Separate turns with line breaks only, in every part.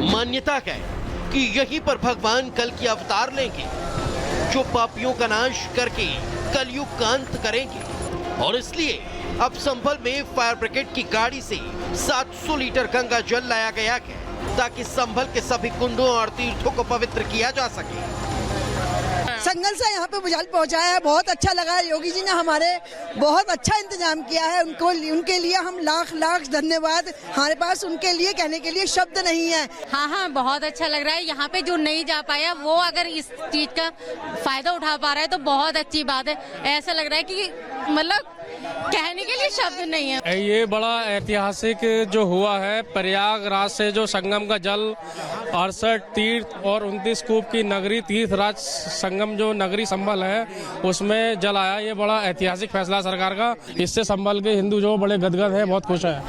मान्यता है कि यहीं पर भगवान कल की अवतार लेंगे, जो पापियों का नाश करके कलयुग का अंत करेंगे। और इसलिए अब संभल में फायर ब्रिगेड की गाड़ी से 700 लीटर गंगा जल लाया गया है, ताकि संभल के सभी कुंडों और तीर्थों को पवित्र किया जा सके।
संगल से यहाँ पे जल पहुँचाया है, बहुत अच्छा लगा है। योगी जी ने हमारे बहुत अच्छा इंतजाम किया है, उनके लिए हम लाख लाख धन्यवाद। हमारे पास उनके लिए कहने के लिए शब्द नहीं है।
हाँ, बहुत अच्छा लग रहा है। यहाँ पे जो नहीं जा पाया वो अगर इस चीज का फायदा उठा पा रहा है तो बहुत अच्छी बात है। ऐसा लग रहा है कि मतलब कहने के लिए शब्द नहीं है।
ये बड़ा ऐतिहासिक जो हुआ है, प्रयागराज से जो संगम का जल 68 तीर्थ और 29 कूप की नगरी तीर्थराज संगम जो नगरी संभल है उसमें जल आया। ये बड़ा ऐतिहासिक फैसला सरकार का। इससे संभल के हिंदू जो बड़े गदगद हैं, बहुत खुश हैं।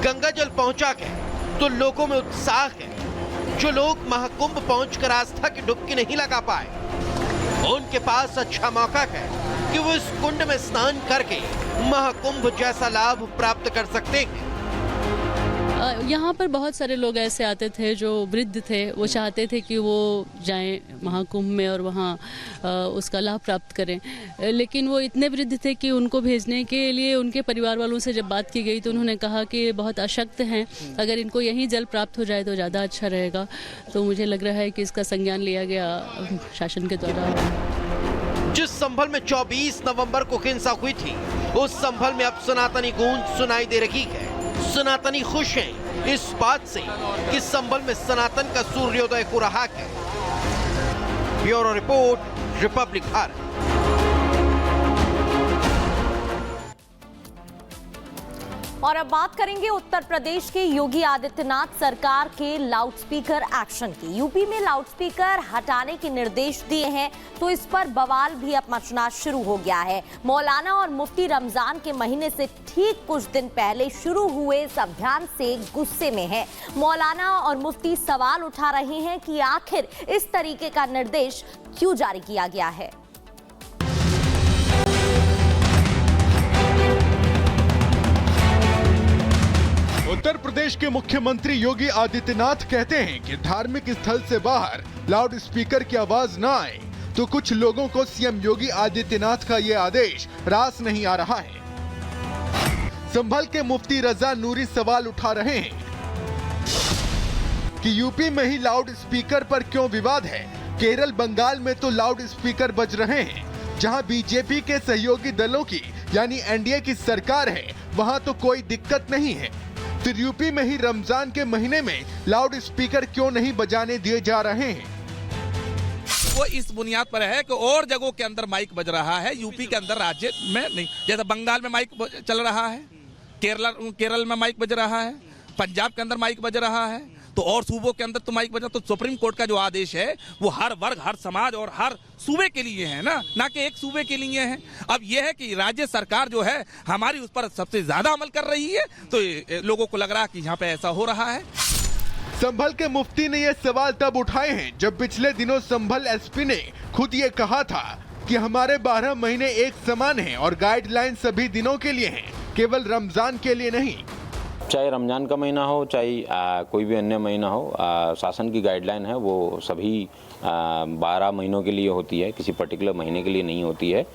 गंगा जल पहुंचा है तो लोगों में उत्साह है। जो लोग महाकुंभ पहुंचकर आस्था की डुबकी नहीं लगा पाए, उनके पास अच्छा मौका है कि वो इस कुंड में स्नान करके महाकुंभ जैसा लाभ प्राप्त कर सकते हैं।
यहाँ पर बहुत सारे लोग ऐसे आते थे जो वृद्ध थे, वो चाहते थे कि वो जाएं महाकुंभ में और वहाँ उसका लाभ प्राप्त करें, लेकिन वो इतने वृद्ध थे कि उनको भेजने के लिए उनके परिवार वालों से जब बात की गई तो उन्होंने कहा कि बहुत अशक्त हैं, अगर इनको यहीं जल प्राप्त हो जाए तो ज़्यादा अच्छा रहेगा। तो मुझे लग रहा है कि इसका संज्ञान लिया गया शासन के द्वारा।
जिस संभल में 24 नवंबर को हिंसा हुई थी, उस संभल में अब सनातनी गूंज सुनाई दे रही है। सनातनी खुश हैं इस बात से कि संभल में सनातन का सूर्योदय हो रहा है। Bureau report, Republic Bharat.
और अब बात करेंगे उत्तर प्रदेश के योगी आदित्यनाथ सरकार के लाउडस्पीकर एक्शन की। यूपी में लाउडस्पीकर हटाने के निर्देश दिए हैं तो इस पर बवाल भी अब मचना शुरू हो गया है। मौलाना और मुफ्ती रमजान के महीने से ठीक कुछ दिन पहले शुरू हुए इस अभियान से गुस्से में हैं। मौलाना और मुफ्ती सवाल उठा रहे हैं कि आखिर इस तरीके का निर्देश क्यों जारी किया गया है।
उत्तर प्रदेश के मुख्यमंत्री योगी आदित्यनाथ कहते हैं कि धार्मिक स्थल से बाहर लाउड स्पीकर की आवाज न आए, तो कुछ लोगों को सीएम योगी आदित्यनाथ का ये आदेश रास नहीं आ रहा है। संभल के मुफ्ती रजा नूरी सवाल उठा रहे हैं कि यूपी में ही लाउड स्पीकर पर क्यों विवाद है। केरल, बंगाल में तो लाउड स्पीकर बज रहे हैं। जहां बीजेपी के सहयोगी दलों की यानी एनडीए की सरकार है, वहां तो कोई दिक्कत नहीं है। फिर यूपी में ही रमजान के महीने में लाउड स्पीकर क्यों नहीं बजाने दिए जा रहे हैं।
वो इस बुनियाद पर है कि और जगहों के अंदर माइक बज रहा है, यूपी के अंदर राज्य में नहीं। जैसे बंगाल में माइक चल रहा है, केरल में माइक बज रहा है, पंजाब के अंदर माइक बज रहा है, तो और सूबों के अंदर तो माइक बजा। तो सुप्रीम कोर्ट का जो आदेश है वो हर वर्ग, हर समाज और हर सूबे के लिए है ना कि एक सूबे के लिए है। अब यह है कि राज्य सरकार जो है हमारी उस पर सबसे ज्यादा अमल कर रही है, तो लोगों को लग रहा है कि यहाँ पे ऐसा हो रहा है।
संभल के मुफ्ती ने ये सवाल तब उठाए हैं जब पिछले दिनों संभल एसपी ने खुद ये कहा था कि हमारे 12 महीने एक समान हैं और गाइडलाइन सभी दिनों के लिए हैं, केवल रमजान के लिए नहीं।
चाहे रमज़ान का महीना हो, चाहे कोई भी अन्य महीना हो, शासन की गाइडलाइन है वो सभी 12 महीनों के लिए होती है, किसी पर्टिकुलर महीने के लिए नहीं होती है।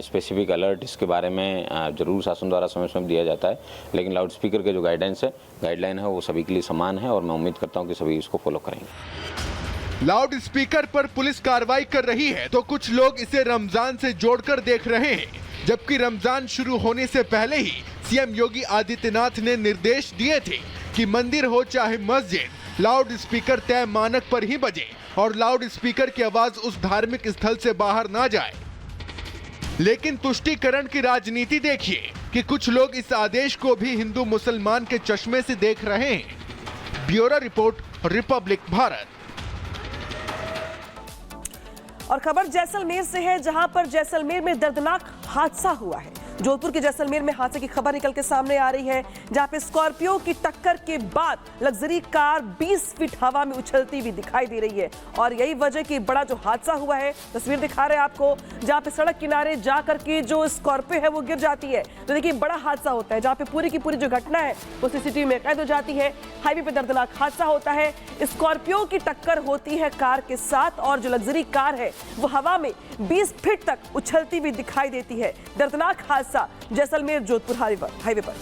स्पेसिफिक अलर्ट इसके बारे में ज़रूर शासन द्वारा समय समय दिया जाता है, लेकिन लाउड स्पीकर के जो गाइडलाइन है वो सभी के लिए समान है और मैं उम्मीद करता हूँ कि सभी इसको फॉलो करेंगे।
लाउड स्पीकर पर पुलिस कार्रवाई कर रही है तो कुछ लोग इसे रमजान से जोड़कर देख रहे हैं, जबकि रमजान शुरू होने से पहले ही सीएम योगी आदित्यनाथ ने निर्देश दिए थे कि मंदिर हो चाहे मस्जिद, लाउड स्पीकर तय मानक पर ही बजे और लाउड स्पीकर की आवाज उस धार्मिक स्थल से बाहर ना जाए। लेकिन तुष्टीकरण की राजनीति देखिए कि कुछ लोग इस आदेश को भी हिंदू मुसलमान के चश्मे से देख रहे हैं। Bureau report, Republic Bharat.
और खबर जैसलमेर से है, जहां पर जैसलमेर में दर्दनाक हादसा हुआ है। जोधपुर के जैसलमेर में हादसे की खबर निकल के सामने आ रही है, जहां पे स्कॉर्पियो की टक्कर के बाद लग्जरी कार 20 फीट हवा में उछलती हुई दिखाई दे रही है। और यही वजह कि बड़ा जो हादसा हुआ है, तस्वीर दिखा रहे हैं आपको, जहां पे सड़क किनारे जाकर के जो स्कॉर्पियो है वो गिर जाती है। तो देखिए बड़ा हादसा होता है, जहां पे पूरी की पूरी जो घटना है वो सीसीटीवी में कैद हो जाती है। हाईवे पे दर्दनाक हादसा होता है। स्कॉर्पियो की टक्कर होती है कार के साथ और जो लग्जरी कार है वो हवा में 20 फीट तक उछलती हुई दिखाई देती है। दर्दनाक हादसा जैसलमेर जोधपुर हाईवे पर।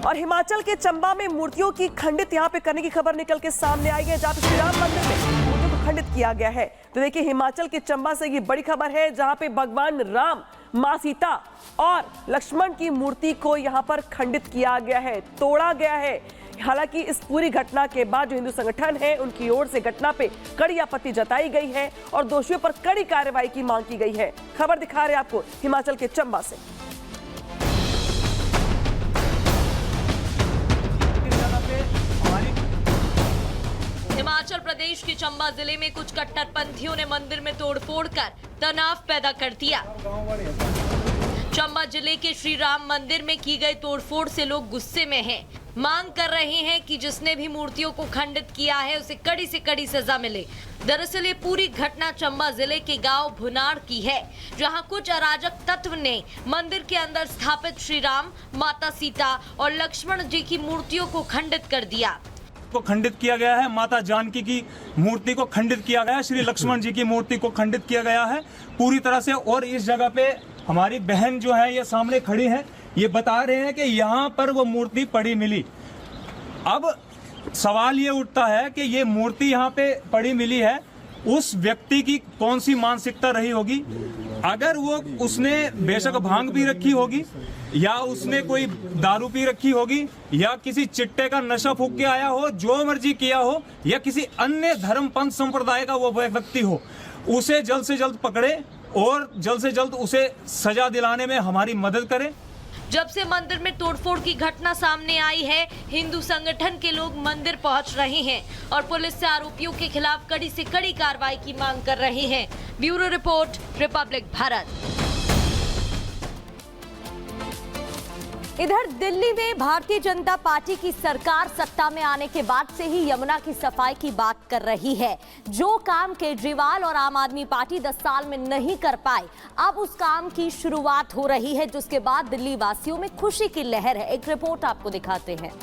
और हिमाचल के चंबा में मूर्तियों की खंडित यहां पे करने की खबर निकल के सामने आई है, जहां पे श्री राम मंदिर में मूर्तियों को खंडित किया गया है। तो देखिए हिमाचल के चंबा से ये बड़ी खबर है, जहां पे भगवान राम, मां सीता और लक्ष्मण की मूर्ति को यहां पर खंडित किया गया है, तोड़ा गया है। हालांकि इस पूरी घटना के बाद जो हिंदू संगठन है उनकी ओर से घटना पे कड़ी आपत्ति जताई गई है और दोषियों पर कड़ी कार्रवाई की मांग की गई है। खबर दिखा रहे आपको हिमाचल के चंबा से।
हिमाचल प्रदेश के चंबा जिले में कुछ कट्टरपंथियों ने मंदिर में तोड़फोड़ कर तनाव पैदा कर दिया। चंबा जिले के श्री राम मंदिर में की गई तोड़फोड़ से लोग गुस्से में हैं। मांग कर रहे हैं कि जिसने भी मूर्तियों को खंडित किया है उसे कड़ी से कड़ी सजा मिले। दरअसल ये पूरी घटना चंबा जिले के गांव भुनाड़ की है, जहां कुछ अराजक तत्व ने मंदिर के अंदर स्थापित श्री राम, माता सीता और लक्ष्मण जी की मूर्तियों को खंडित कर दिया।
को खंडित किया गया है, माता जानकी की मूर्ति को खंडित किया गया है, श्री लक्ष्मण जी की मूर्ति को खंडित किया गया है पूरी तरह से। और इस जगह पे हमारी बहन जो है ये सामने खड़ी है, ये बता रहे हैं कि यहाँ पर वो मूर्ति पड़ी मिली। अब सवाल ये उठता है कि ये मूर्ति यहाँ पे पड़ी मिली है, उस व्यक्ति की कौन सी मानसिकता रही होगी। अगर वो उसने बेशक भांग पी रखी होगी या उसने कोई दारू पी रखी होगी या किसी चिट्टे का नशा फूक के आया हो, जो मर्जी किया हो, या किसी अन्य धर्म पंथ संप्रदाय का वो व्यक्ति हो, उसे जल्द से जल्द पकड़े और जल्द से जल्द उसे सजा दिलाने में हमारी मदद करें।
जब से मंदिर में तोड़फोड़ की घटना सामने आई है, हिंदू संगठन के लोग मंदिर पहुंच रहे हैं और पुलिस से आरोपियों के खिलाफ कड़ी से कड़ी कार्रवाई की मांग कर रहे हैं। Bureau report, Republic Bharat. इधर दिल्ली में भारतीय जनता पार्टी की सरकार सत्ता में आने के बाद से ही यमुना की सफाई की बात कर रही है। जो काम केजरीवाल और आम आदमी पार्टी 10 साल में नहीं कर पाए, अब उस काम की शुरुआत हो रही है, जिसके बाद दिल्ली वासियों में खुशी की लहर है। एक रिपोर्ट आपको दिखाते हैं।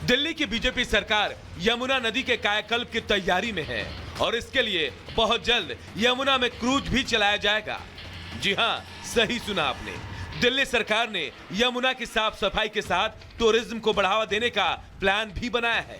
दिल्ली की बीजेपी सरकार यमुना नदी के कायाकल्प की तैयारी में है और इसके लिए बहुत जल्द यमुना में क्रूज भी चलाया जाएगा। जी हां, सही सुना आपने। दिल्ली सरकार ने यमुना की साफ सफाई के साथ टूरिज्म को बढ़ावा देने का प्लान भी बनाया है।